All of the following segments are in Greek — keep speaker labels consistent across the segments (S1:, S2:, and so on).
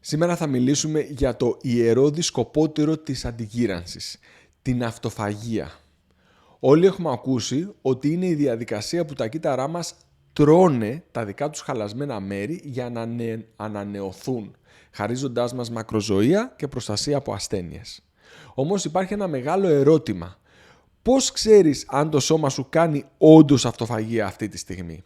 S1: Σήμερα θα μιλήσουμε για το ιερό δισκοπότηρο της αντιγύρανσης, την αυτοφαγία. Όλοι έχουμε ακούσει ότι είναι η διαδικασία που τα κύτταρά μας τρώνε τα δικά τους χαλασμένα μέρη για να ανανεωθούν, χαρίζοντάς μας μακροζωία και προστασία από ασθένειες. Όμως υπάρχει ένα μεγάλο ερώτημα. Πώς ξέρεις αν το σώμα σου κάνει όντως αυτοφαγία αυτή τη στιγμή?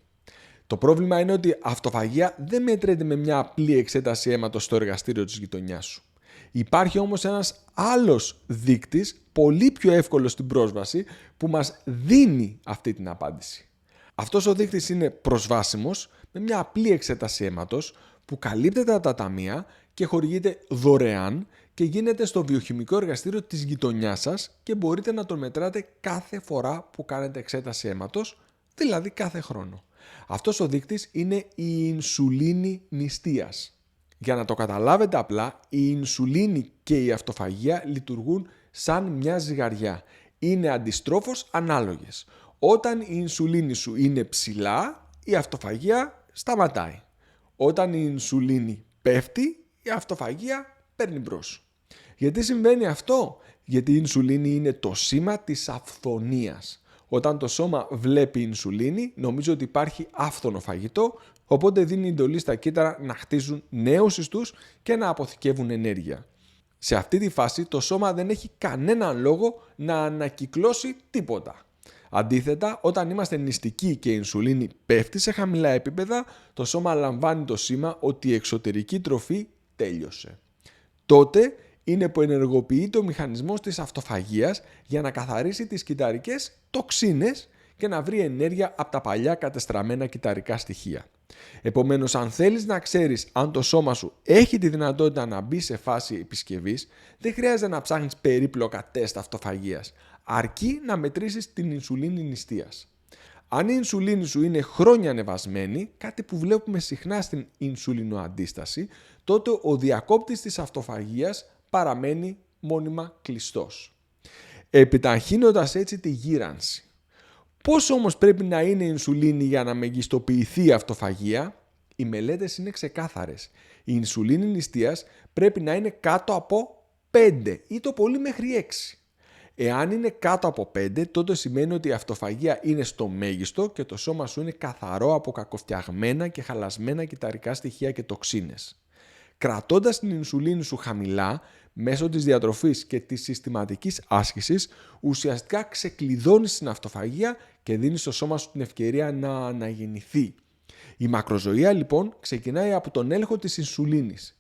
S1: Το πρόβλημα είναι ότι αυτοφαγία δεν μετρέται με μια απλή εξέταση αίματος στο εργαστήριο της γειτονιάς σου. Υπάρχει όμως ένας άλλος δείκτης, πολύ πιο εύκολος στην πρόσβαση, που μας δίνει αυτή την απάντηση. Αυτός ο δείκτης είναι προσβάσιμος με μια απλή εξέταση αίματος που καλύπτεται από τα ταμεία και χορηγείται δωρεάν και γίνεται στο βιοχημικό εργαστήριο της γειτονιάς σας και μπορείτε να τον μετράτε κάθε φορά που κάνετε εξέταση αίματος, δηλαδή κάθε χρόνο. Αυτός ο δείκτης είναι η ινσουλίνη νηστείας. Για να το καταλάβετε απλά, η ινσουλίνη και η αυτοφαγία λειτουργούν σαν μια ζυγαριά. Είναι αντιστρόφως ανάλογες. Όταν η ινσουλίνη σου είναι ψηλά, η αυτοφαγία σταματάει. Όταν η ινσουλίνη πέφτει, η αυτοφαγία παίρνει μπρος. Γιατί συμβαίνει αυτό? Γιατί η ινσουλίνη είναι το σήμα της αυθονίας. Όταν το σώμα βλέπει ινσουλίνη, νομίζω ότι υπάρχει άφθονο φαγητό, οπότε δίνει εντολή στα κύτταρα να χτίζουν νέους ιστούς και να αποθηκεύουν ενέργεια. Σε αυτή τη φάση το σώμα δεν έχει κανέναν λόγο να ανακυκλώσει τίποτα. Αντίθετα, όταν είμαστε νηστικοί και η ινσουλίνη πέφτει σε χαμηλά επίπεδα, το σώμα λαμβάνει το σήμα ότι η εξωτερική τροφή τέλειωσε. Τότε είναι που ενεργοποιείται ο μηχανισμός της αυτοφαγίας για να καθαρίσει τις κυταρικές τοξίνες και να βρει ενέργεια από τα παλιά κατεστραμμένα κυταρικά στοιχεία. Επομένως, αν θέλεις να ξέρεις αν το σώμα σου έχει τη δυνατότητα να μπει σε φάση επισκευής, δεν χρειάζεται να ψάχνεις περίπλοκα τεστ αυτοφαγίας, αρκεί να μετρήσεις την ινσουλίνη νηστείας. Αν η ινσουλίνη σου είναι χρόνια ανεβασμένη, κάτι που βλέπουμε συχνά στην ινσουλινοαντίσταση, τότε ο διακόπτης της αυτοφαγίας παραμένει μόνιμα κλειστός, επιταχύνοντας έτσι τη γύρανση. Πώς όμως πρέπει να είναι η ινσουλίνη για να μεγιστοποιηθεί η αυτοφαγία? Οι μελέτες είναι ξεκάθαρες. Η ινσουλίνη νηστείας πρέπει να είναι κάτω από 5 ή το πολύ μέχρι 6. Εάν είναι κάτω από 5, τότε σημαίνει ότι η αυτοφαγία είναι στο μέγιστο και το σώμα σου είναι καθαρό από κακοφτιαγμένα και χαλασμένα κυταρικά στοιχεία και τοξίνες. Κρατώντας την ινσουλίνη σου χαμηλά, μέσω της διατροφής και της συστηματικής άσκησης, ουσιαστικά ξεκλειδώνεις την αυτοφαγία και δίνεις στο σώμα σου την ευκαιρία να αναγεννηθεί. Η μακροζωία λοιπόν ξεκινάει από τον έλεγχο της ινσουλίνης.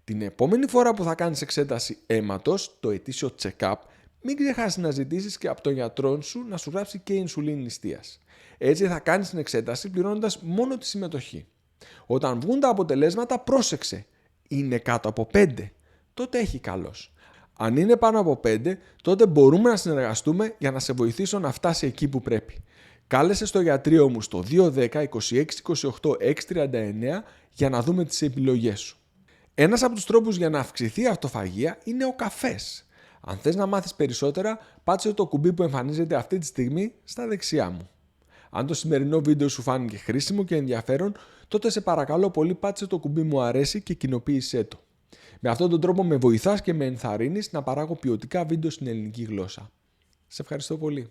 S1: Την επόμενη φορά που θα κάνεις εξέταση αίματος, το ετήσιο check-up, μην ξεχάσεις να ζητήσεις και από τον γιατρό σου να σου γράψει και ινσουλίνη νηστείας. Έτσι θα κάνεις την εξέταση πληρώνοντας μόνο τη συμμετοχή. Όταν βγουν τα αποτελέσματα, πρόσεξε. Είναι κάτω από 5, τότε έχει καλός. Αν είναι πάνω από 5, τότε μπορούμε να συνεργαστούμε για να σε βοηθήσω να φτάσει εκεί που πρέπει. Κάλεσε στο γιατρείο μου στο 210 26 28 639 για να δούμε τις επιλογές σου. Ένας από τους τρόπους για να αυξηθεί η αυτοφαγία είναι ο καφές. Αν θες να μάθεις περισσότερα, πάτσε το κουμπί που εμφανίζεται αυτή τη στιγμή στα δεξιά μου. Αν το σημερινό βίντεο σου φάνηκε χρήσιμο και ενδιαφέρον, τότε σε παρακαλώ πολύ πάτσε το κουμπί μου αρέσει και κοινοποίησέ το. Με αυτόν τον τρόπο με βοηθάς και με ενθαρρύνεις να παράγω ποιοτικά βίντεο στην ελληνική γλώσσα. Σε ευχαριστώ πολύ.